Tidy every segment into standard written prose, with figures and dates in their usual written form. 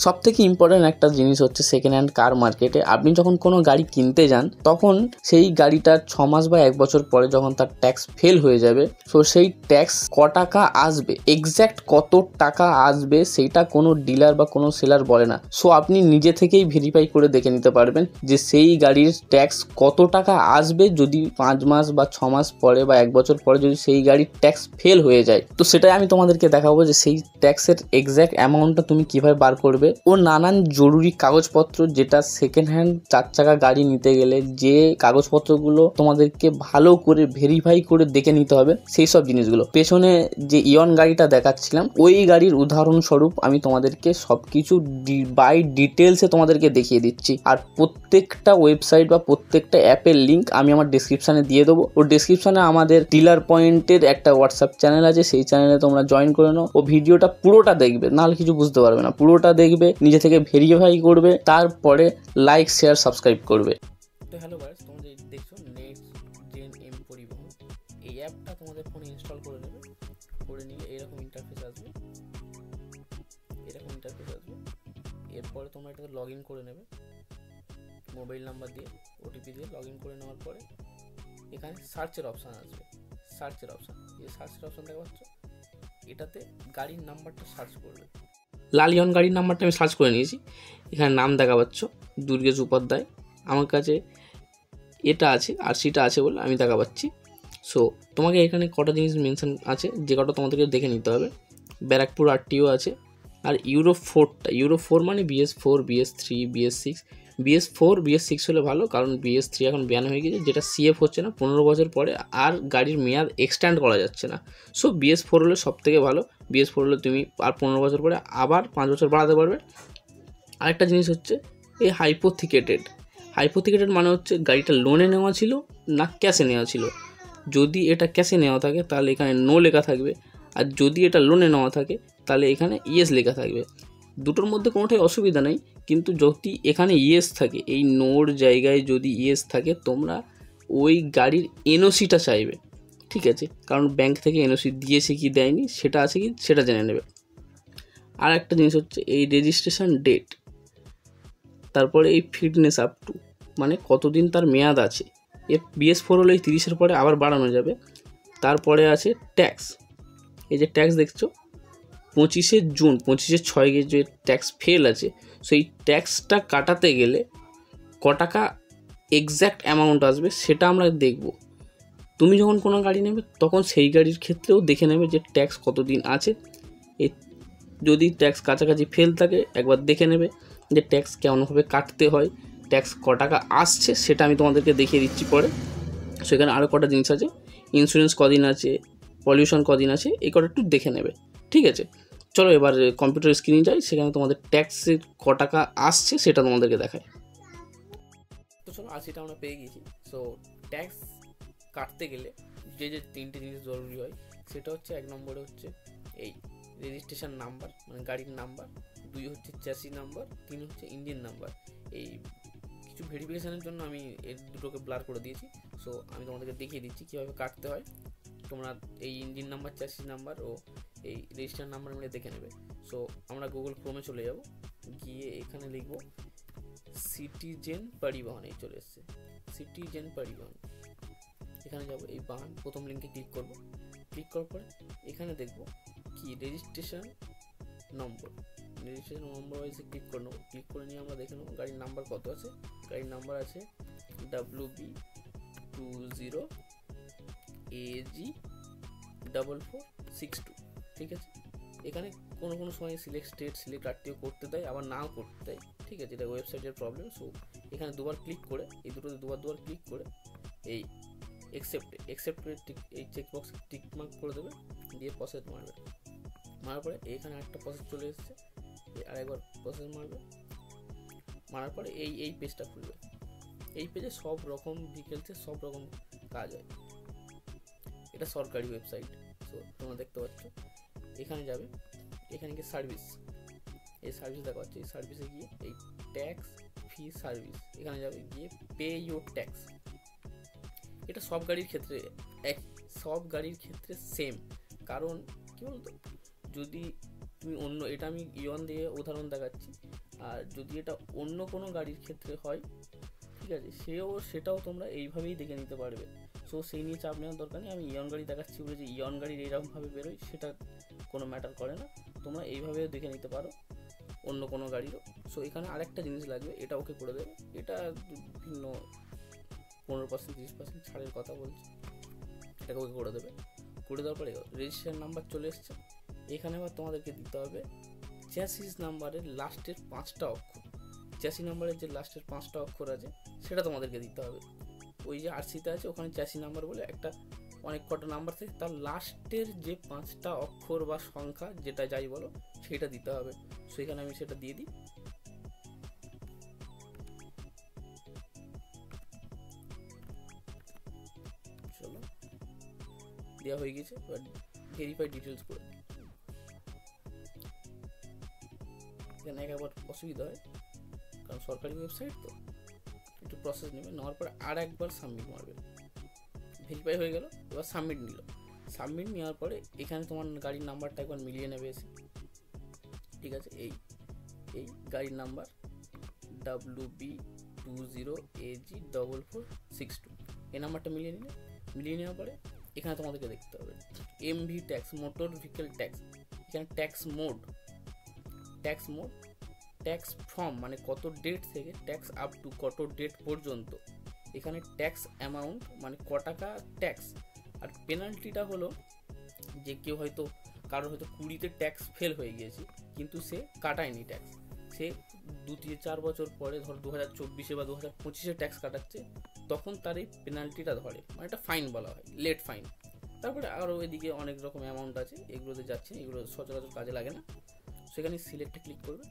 সবথেকে ইম্পর্ট্যান্ট একটা জিনিস হচ্ছে সেকেন্ড হ্যান্ড কার মার্কেটে আপনি যখন কোনো গাড়ি কিনতে যান তখন সেই গাড়িটার 6 মাস বা 1 বছর পরে যখন তার ট্যাক্স ফেল হয়ে যাবে, তো সেই ট্যাক্স ক টাকা আসবে, এক্স্যাক্ট কত টাকা আসবে সেইটা কোনো ডিলার বা কোনো সেলার বলে না। সো আপনি নিজে থেকেই ভেরিফাই করে দেখে নিতে পারবেন যে সেই গাড়ির ট্যাক্স কত টাকা আসবে যদি 5 মাস বা 6 মাস পরে বা 1 বছর পরে যদি সেই গাড়ির ট্যাক্স ফেল হয়ে যায়। তো সেটাই আমি তোমাদেরকে দেখাবো যে সেই ট্যাক্সের এক্স্যাক্ট অ্যামাউন্টটা তুমি কিভাবে বার করবে ও নানান জরুরি কাগজপত্র যেটা সেকেন্ড হ্যান্ড 4 চাকা গাড়ি নিতে গেলে যে কাগজপত্রগুলো তোমাদেরকে ভালো করে ভেরিফাই করে দেখে নিতে হবে, সেই সব জিনিসগুলো। পেছনে যে ইয়ন গাড়িটা দেখাচ্ছিলাম ওই গাড়ির উদাহরণস্বরূপ আমি তোমাদেরকে সবকিছু বাই ডিটেলসে তোমাদেরকে দেখিয়ে দিচ্ছি। আর প্রত্যেকটা ওয়েবসাইট বা প্রত্যেকটা অ্যাপের লিঙ্ক আমি আমার ডেসক্রিপশানে দিয়ে দেবো। ও ডেসক্রিপশানে আমাদের ডিলার পয়েন্টের একটা হোয়াটসঅ্যাপ চ্যানেল আছে, সেই চ্যানেলে তোমরা জয়েন করে নাও। ও ভিডিওটা পুরোটা দেখবে, নাহলে কিছু বুঝতে পারবে না। পুরোটা দেখবে, নিজে থেকে ভেরিফাই করবে, তারপরে লাইক শেয়ার সাবস্ক্রাইব করবে। তো হ্যালো গাইস, তোমরা দেখছো নেক্সট জেন এম পরিবহন, এই অ্যাপটা তোমাদের ফোনে ইনস্টল করে নেবে। করে নিলে এরকম ইন্টারফেস আসবে, এরপরে তোমরা এটাকে লগ ইন করে নেবে মোবাইল নাম্বার দিয়ে, ওটিপি দিয়ে লগ ইন করে নেওয়ার পরে এখানে সার্চের অপশান আসবে। সার্চের অপশান দেখা পাচ্ছ, এটাতে গাড়ির নাম্বারটা সার্চ করবে। লালিয়ন গাড়ির নাম্বারটা আমি সার্চ করে নিয়েছি। এখানে নাম দেখা পাচ্ছ দুর্গেশ উপাধ্যায়, আমার কাছে এটা আছে আর সেটা আছে বলে আমি দেখা পাচ্ছি। সো তোমাকে এখানে কটা জিনিস মেনশন আছে, যে কটা তোমাদেরকে দেখে নিতে হবে। ব্যারাকপুর আরটিও আছে, আর ইউরো 4 মানে BS4, BS3, BS6। BS4, BS6 হলে ভালো, কারণ BS3 এখন ব্যান হয়ে গেছে, যেটা CF হচ্ছে না। 15 বছর পরে আর গাড়ির মেয়াদ এক্সটেন্ড করা যাচ্ছে না। সো BS4 হলে সব থেকে ভালো। BS4 হলে তুমি আর 15 বছর পরে আবার 5 বছর বাড়াতে পারবে। আরেকটা জিনিস হচ্ছে এই হাইপোথিকেটেড মানে হচ্ছে গাড়িটা লোনে নেওয়া ছিল না ক্যাশে নেওয়া ছিল। যদি এটা ক্যাশে নেওয়া থাকে তাহলে এখানে নো লেখা থাকবে, আর যদি এটা লোনে নেওয়া থাকে তাহলে এখানে ইয়েস লেখা থাকবে। দুটোর মধ্যে কোনোটাই অসুবিধা নেই, কিন্তু যদি এখানে ইয়েস থাকে, এই নোর জায়গায় যদি ইয়েস থাকে, তোমরা ওই গাড়ির এনওসিটা চাইবে, ঠিক আছে? কারণ ব্যাংক থেকে এনওসি দিয়েছে কি দেয়নি সেটা আছে কি সেটা জেনে নেবে। আর একটা জিনিস হচ্ছে এই রেজিস্ট্রেশন ডেট, তারপরে এই ফিটনেস আপ টু মানে কতদিন তার মেয়াদ আছে। BS4 হলে 30-এর পরে আবার বাড়ানো যাবে। তারপরে আছে ট্যাক্স, এই যে ট্যাক্স দেখছো 25শে জুন 25/6 যে ট্যাক্স ফেল আছে, সেই ট্যাক্সটা কাটাতে গেলে ক টাকা এক্স্যাক্ট অ্যামাউন্ট আসবে সেটা আমরা দেখব। তুমি যখন কোনো গাড়ি নেবে তখন সেই গাড়ির ক্ষেত্রেও দেখে নেবে যে ট্যাক্স কতদিন আছে। এই যদি ট্যাক্স কাছাকাছি ফেল থাকে একবার দেখে নেবে যে ট্যাক্স কেমনভাবে কাটতে হয়, ট্যাক্স ক টাকা আসছে সেটা আমি তোমাদেরকে দেখিয়ে দিচ্ছি পরে। সেখানে আরও কটা জিনিস আছে, ইন্স্যুরেন্স কদিন আছে, পলিউশন কদিন আছে, এই কটা একটু দেখে নেবে, ঠিক আছে? চলো এবার কম্পিউটার স্ক্রিনে যাই, সেখানে তোমাদের ট্যাক্সের ক টাকা আসছে সেটা তোমাদেরকে দেখায়। তো চলো সেটা আমরা পেয়ে গেছি। সো ট্যাক্স কাটতে গেলে যে 3টে জিনিস জরুরি হয়, সেটা হচ্ছে 1 নম্বরে হচ্ছে এই রেজিস্ট্রেশন নাম্বার মানে গাড়ির নাম্বার, 2 হচ্ছে চ্যাসি নাম্বার, 3 হচ্ছে ইঞ্জিন নাম্বার। এই কিছু ভেরিফিকেশানের জন্য আমি এর দুটোকে ব্লার করে দিয়েছি। সো আমি তোমাদেরকে দেখিয়ে দিচ্ছি কীভাবে কাটতে হয়। তোমরা এই ইঞ্জিন নাম্বার, চ্যাসি নাম্বার ও এই রেজিস্ট্রেশন নাম্বার মিলে দেখে নেবে। সো আমরা গুগল ক্রোমে চলে যাব, গিয়ে এখানে লিখব সিটিজেন পরিবহন, এই চলে এসছে সিটিজেন পরিবহন। এখানে যাব, এই বাহান প্রথম লিঙ্কে ক্লিক করব। ক্লিক করার পরে এখানে দেখব কি রেজিস্ট্রেশন নম্বর ওয়াইজে ক্লিক করে নেবো। ক্লিক করে নিয়ে আমরা দেখে নেবো গাড়ির নাম্বার কত আছে। গাড়ির নাম্বার আছে WB20AG4462, ঠিক আছে? এখানে কোনো সময় সিলেক্ট স্টেট, সিলেক্ট আরটিও করতে দেয়, আবার নাও করতে দেয়, ঠিক আছে? এটা ওয়েবসাইটের প্রবলেম। সো এখানে দুবার ক্লিক করে, এই দুটোতে দুবার ক্লিক করে এই অ্যাকসেপ্ট করে এই চেকবক্স টিক মার্ক করে দেবে, দিয়ে প্রসেস মারার পরে এইখানে একটা প্রসেস চলে এসেছে, আরেকবার প্রসেস মারার পরে এই পেজটা খুলবে। এই পেজে সব রকম ডিটেলসে সব রকম কাজ হয়। এটা সরকারি ওয়েবসাইট। সো তোমরা দেখতে পাচ্ছ, এখানে যাবে, এখানে গিয়ে সার্ভিস, এই সার্ভিস দেখা পাচ্ছে। এই সার্ভিসে গিয়ে এই ট্যাক্স ফি সার্ভিস, এখানে যাবে, গিয়ে পে ইউর ট্যাক্স। এটা সব গাড়ির ক্ষেত্রে সেম। কারণ কি বলতো, যদি তুমি অন্য, এটা আমি ইয়ন দিয়ে উদাহরণ দেখাচ্ছি, আর যদি এটা অন্য কোনো গাড়ির ক্ষেত্রে হয়, ঠিক আছে, সেটাও তোমরা এইভাবেই দেখে নিতে পারবে। সো সেই নিয়ে চাপ নেওয়ার দরকার নেই। আমি ইয়ন গাড়ি দেখাচ্ছি বলে যে ইয়ন গাড়ির এইরকমভাবে বেরোয় সেটা কোনো ম্যাটার করে না, তোমরা এইভাবেও দেখে নিতে পারো অন্য কোনো গাড়িরও। সো এখানে আরেকটা জিনিস লাগবে, এটা ওকে করে দেবে, এটা বিভিন্ন 15% 30% ছাড়ের কথা বলছি, এটাকে ওকে করে দেবে। করে দেওয়ার পরে রেজিস্ট্রেশন নাম্বার চলে এসছে। এখানে আবার তোমাদেরকে দিতে হবে চ্যাসিস নাম্বারের লাস্টের 5টা অক্ষর। চ্যাসি নাম্বারের যে লাস্টের 5টা অক্ষর আছে সেটা তোমাদেরকে দিতে হবে। ওই যে আরসিতে আছে ওখানে চ্যাসি নাম্বার বলে একটা অনেক কটা নাম্বার থাকে, তার লাস্টের যে 5টা অক্ষর বা সংখ্যা যেটা যাই বলো সেটা দিতে হবে। সেখানে আমি সেটা দিয়ে দিই। চলো, দেওয়া হয়ে গেছে। এবার ভেরিফাই ডিটেলস করে দিই। এখানে একবার অসুবিধা হয় কারণ সরকারি ওয়েবসাইট তো একটু প্রসেস নেবে, নেওয়ার পর আর একবার সাবমিট মারবে। ভেরিফাই হয়ে গেল, এবার সাবমিট নিল। সাবমিট নেওয়ার পরে এখানে তোমার গাড়ির নাম্বারটা একবার মিলিয়ে নেবে এসে, ঠিক আছে। এই গাড়ির নাম্বার WB20AG4462, এই নাম্বারটা মিলিয়ে নিলে, মিলিয়ে নেওয়ার পরে এখানে তোমাদেরকে দেখতে হবে MV tax, motor vehicle tax. এখানে ট্যাক্স মোড, ট্যাক্স ফ্রম মানে কত ডেট থেকে ট্যাক্স আপ টু কত ডেট পর্যন্ত। এখানে ট্যাক্স অ্যামাউন্ট মানে ক টাকা ট্যাক্স, আর পেনাল্টিটা হলো যে কেউ হয়তো কারোর হয়তো 20-তে ট্যাক্স ফেল হয়ে গিয়েছে কিন্তু সে কাটায়নি ট্যাক্স, সে 2-4 বছর পরে ধর 2024-এ বা 2025-এ ট্যাক্স কাটাচ্ছে, তখন তার এই পেনাল্টিটা ধরে, মানে একটা ফাইন বলা হয়, লেট ফাইন। তারপরে আরও এদিকে অনেক রকম অ্যামাউন্ট আছে, এগুলোতে যাচ্ছে না, এগুলো সচরাচর কাজে লাগে না। সেখানে সিলেক্টে ক্লিক করবে,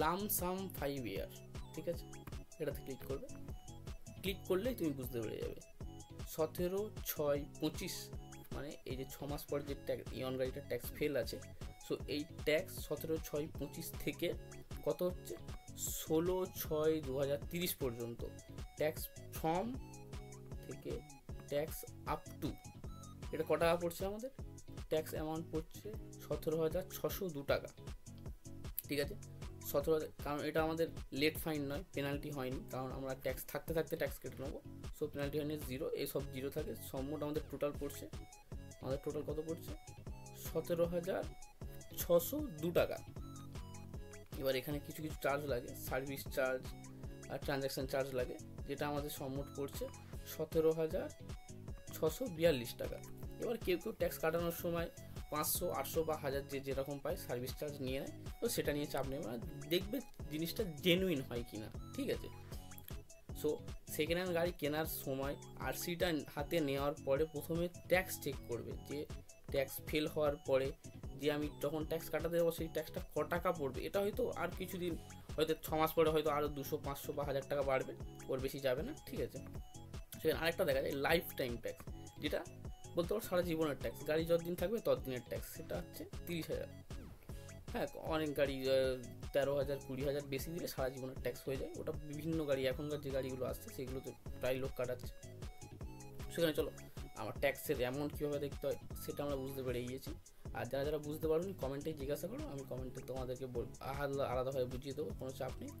লামসাম 5 ইয়ার, ঠিক আছে, এটাতে ক্লিক করবে। ক্লিক করলেই তুমি বুঝতে পেরে যাবে 17/6/25 মানে এই যে 6 মাস পরে যে ট্যাক্স ইয়ন গাড়িটার ট্যাক্স ফেল আছে, সো এই ট্যাক্স 17/6/25 থেকে কত হচ্ছে 16/6/2030 পর্যন্ত। ট্যাক্স ফ্রম থেকে ট্যাক্স আপ টু, এটা ক টাকা পড়ছে আমাদের, ট্যাক্স অ্যামাউন্ট পড়ছে 17,602 টাকা, ঠিক আছে। 17,000, কারণ এটা আমাদের লেট ফাইন নয়, পেনাল্টি হয়নি, কারণ আমরা ট্যাক্স থাকতে থাকতে ট্যাক্স কেটে নেবো, সো পেনাল্টি হয়নি, 0, এই সব 0 থাকে। সম্মোট আমাদের টোটাল পড়ছে, আমাদের টোটাল কত পড়ছে 17,602 টাকা। এবার এখানে কিছু কিছু চার্জ লাগে, সার্ভিস চার্জ আর ট্রানজ্যাকশান চার্জ লাগে, যেটা আমাদের সম্মোট পড়ছে 17,642 টাকা। এবার কেউ ট্যাক্স কাটানোর সময় 500, 800 বা 1000 যে যেরকম পায় সার্ভিস চার্জ নিয়ে নেয়, তো সেটা নিয়ে চাপ নেবে না, দেখবে জিনিসটা জেনুইন হয় কিনা, ঠিক আছে। সো সেকেন্ড হ্যান্ড গাড়ি কেনার সময় আরসিটা হাতে নেওয়ার পরে প্রথমে ট্যাক্স চেক করবে, যে ট্যাক্স ফেল হওয়ার পরে যে আমি যখন ট্যাক্স কাটাতে যাবো সেই ট্যাক্সটা ক টাকা পড়বে। এটা হয়তো আর কিছুদিন, হয়তো 6 মাস পরে হয়তো আরও 200, 500 বা 1000 টাকা বাড়বে, ওর বেশি যাবে না, ঠিক আছে। সেখানে আরেকটা দেখা যায় লাইফ টাইম ট্যাক্স, যেটা বলতে পারো সারা জীবনের ট্যাক্স, গাড়ি যতদিন থাকবে ততদিনের ট্যাক্স, সেটা হচ্ছে 30,000। হ্যাঁ, অনেক গাড়ি 13,000, 20,000 বেশি দিলে সারা জীবনের ট্যাক্স হয়ে যায়, ওটা বিভিন্ন গাড়ি, এখনকার যে গাড়িগুলো আসছে সেগুলোতে প্রায় লোক কাটাচ্ছে। সেখানে চলো আমার ট্যাক্সের অ্যামাউন্ট কীভাবে দেখতে হয় সেটা আমরা বুঝতে পেরে গিয়েছি। আর যারা যারা বুঝতে পারবেন কমেন্টে জিজ্ঞাসা করো, আমি কমেন্টে তোমাদেরকে আলাদাভাবে বুঝিয়ে দেবো, কোনো চাপ নেই।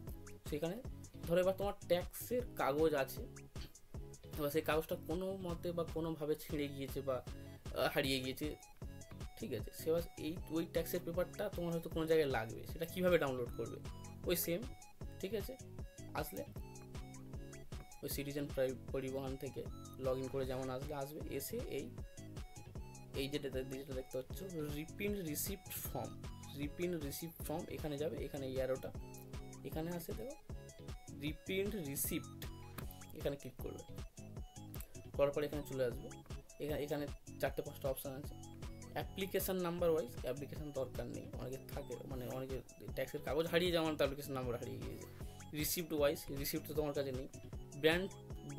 সেখানে ধরো এবার তোমার ট্যাক্সের কাগজ আছে, এবার সেই কাগজটা কোনো মতে বা কোনোভাবে ছিঁড়ে গিয়েছে বা হারিয়ে গিয়েছে, ঠিক আছে। সেবার ওই ট্যাক্সের পেপারটা তোমার হয়তো কোনো জায়গায় লাগবে, সেটা কীভাবে ডাউনলোড করবে, ওই সেম, ঠিক আছে, আসলে ওই সিটিজেন পরিবহন থেকে লগ ইন করে যেমন আসবে, এসে এই যেটা দেখতে হচ্ছে রিপিন রিসিপ্ট ফর্ম, এখানে যাবে, এখানে এই অ্যারোটা এখানে আসে, দেখো রিপিন রিসিপ্ট, এখানে ক্লিক করবে, করার পর এখানে চলে আসবে। এখানে 4-5টা অপশান আছে। অ্যাপ্লিকেশান নাম্বার ওয়াইজ, অ্যাপ্লিকেশান দরকার নেই, অনেকে থাকে, মানে অনেকে ট্যাক্সের কাগজ হারিয়ে যাওয়ার তো অ্যাপ্লিকেশান নাম্বার হারিয়ে গিয়েছে। রিসিপ্ট ওয়াইজ, রিসিপ্ট তো তোমার কাছে নেই।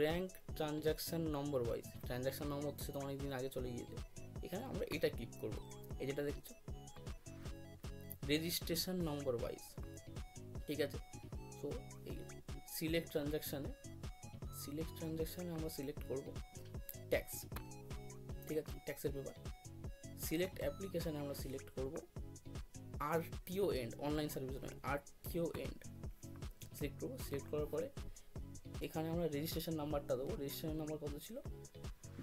ব্যাঙ্ক ট্রানজ্যাকশান নম্বর ওয়াইজ, ট্রানজ্যাকশান নম্বর সে তো অনেক দিন আগে চলে গিয়েছে, এখানে আমরা এটা ক্লিক করব, এই যেটা দেখছো রেজিস্ট্রেশন নম্বর ওয়াইজ, ঠিক আছে। সো এই সিলেক্ট ট্রানজ্যাকশানে আমরা সিলেক্ট করব ট্যাক্স, ঠিক আছে, ট্যাক্সের পেপার সিলেক্ট অ্যাপ্লিকেশানে আমরা সিলেক্ট করব আরটিও এন্ড, অনলাইন সার্ভিস নয়, আরটিও এন্ড সিলেক্ট করবো। সিলেক্ট করার পরে এখানে আমরা রেজিস্ট্রেশন নাম্বারটা দেবো। রেজিস্ট্রেশন নাম্বার কত ছিল,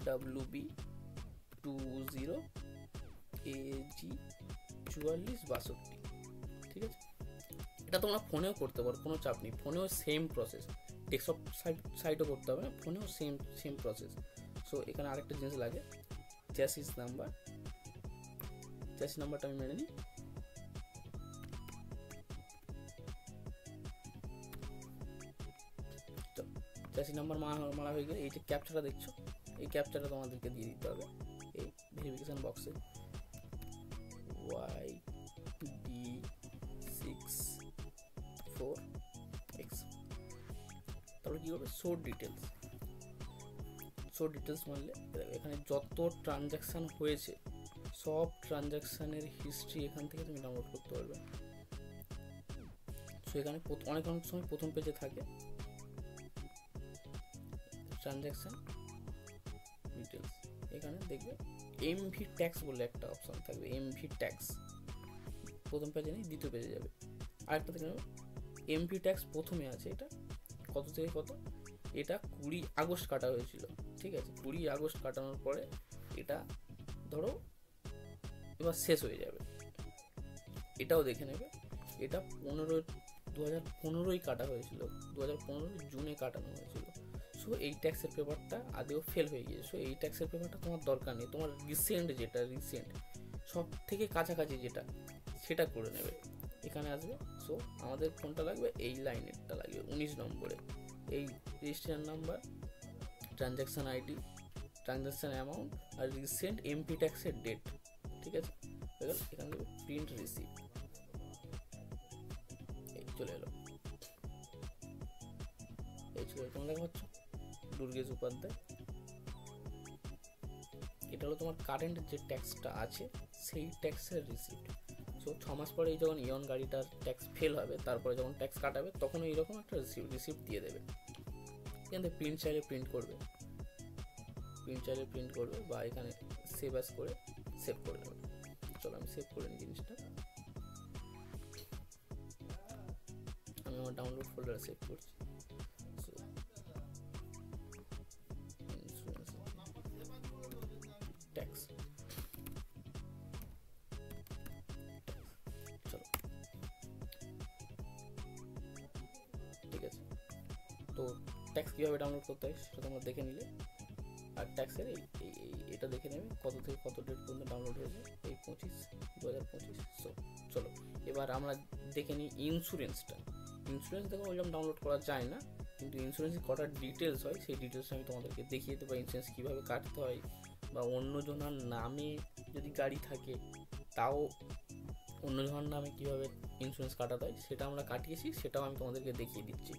WB20AG4462, ঠিক আছে। এটা তোমরা ফোনেও করতে পারো, কোনো চাপ নেই, ফোনেও সেম প্রসেস, ডেস্কটপ সাইটও করতে হবে না, ফোনেও সেম প্রসেস। সো এখানে আরেকটা জিনিস লাগে, চ্যাসিস নাম্বার। চ্যাসিস নাম্বারটা আমি মেনে নিই। চ্যাসিস নাম্বার মারা হয়ে গেলে এই যে ক্যাপচাটা দেখছো, এই ক্যাপচাটা তোমাদেরকে দিয়ে দিতে হবে এই ভেরিফিকেশন বক্সে, YD64X। তারপরে কী করবে, শো ডিটেলস। শো ডিটেলস মানলে এখানে যত ট্রানজ্যাকশান হয়েছে সব ট্রানজ্যাকশানের হিস্ট্রি এখান থেকে তুমি ডাউনলোড করতে পারবে। সো এখানে অনেক সময় প্রথম পেজে থাকে ট্রানজ্যাকশান ডিটেলস, এখানে দেখবে এমভি ট্যাক্স বলে একটা অপশান থাকবে, এমভি ট্যাক্স প্রথম পেজে নেই, দ্বিতীয় পেজে যাবে। আরেকটা দেখে নেবে এমভি ট্যাক্স প্রথমে আছে, এটা কত থেকে কত, এটা 20 আগস্ট কাটা হয়েছিল, ঠিক আছে। 20 আগস্ট কাটানোর পরে এটা ধরো এবার শেষ হয়ে যাবে, এটাও দেখে নেবে। এটা 2015 কাটা হয়েছিল, 2015 জুনে কাটানো হয়েছিল। সো এই ট্যাক্সের পেপারটা আদেও ফেল হয়ে গিয়েছে। সো এই ট্যাক্সের পেপারটা তোমার দরকার নেই, তোমার রিসেন্ট যেটা, রিসেন্ট সব থেকে কাছাকাছি যেটা, সেটা করে নেবে, এখানে আসবে। সো আমাদের কোনটা লাগবে, এই লাইনেরটা লাগবে 19 নম্বরে, এই registration number, transaction ID, transaction amount আর রিসেন্ট এমপি ট্যাক্সের ডেট, ঠিক আছে। এখান থেকে প্রিন্ট রিসিপ্ট, এই চলে এলো, এই চলে এলো, তোমরা দেখা পাচ্ছ দুর্গেশ উপাধ্যায়। এটা হলো তোমার কারেন্ট যে ট্যাক্সটা আছে সেই ট্যাক্সের রিসিপ্ট। সো 6 মাস পরে যখন ইয়ন গাড়িটার ট্যাক্স ফেল হবে, তারপরে যখন ট্যাক্স কাটাবে তখন এইরকম একটা রিসিপ্ট দিয়ে দেবে। এখান থেকে প্রিন্ট চাইলে প্রিন্ট করবে, বা এখানে সেভ অ্যাজ করে সেভ করে নেবে। চলো আমি সেভ করে নিই জিনিসটা, আমি আমার ডাউনলোড ফোল্ডারে সেভ করছি। ট্যাক্স, চলো ঠিক আছে। তো ট্যাক্স কীভাবে ডাউনলোড করতে হয় সেটা তোমরা দেখে নিলে, আর ট্যাক্সের এটা দেখে নেবে কত থেকে কত ডেট পর্যন্ত ডাউনলোড হয়েছে, এই 25/2025। সো চলো এবার আমরা দেখে নিই ইন্স্যুরেন্সটা। ইন্স্যুরেন্স দেখো বললাম ডাউনলোড করা যায় না, কিন্তু ইন্স্যুরেন্সের কটা ডিটেলস হয় সেই ডিটেলসটা আমি তোমাদেরকে দেখিয়ে দেবো, ইন্স্যুরেন্স কীভাবে কাটতে হয়, বা অন্যজনের নামে যদি গাড়ি থাকে তাও অন্যজনের নামে কীভাবে ইন্স্যুরেন্স কাটাতে হয় সেটা আমরা কাটিয়েছি, সেটাও আমি তোমাদেরকে দেখিয়ে দিচ্ছি।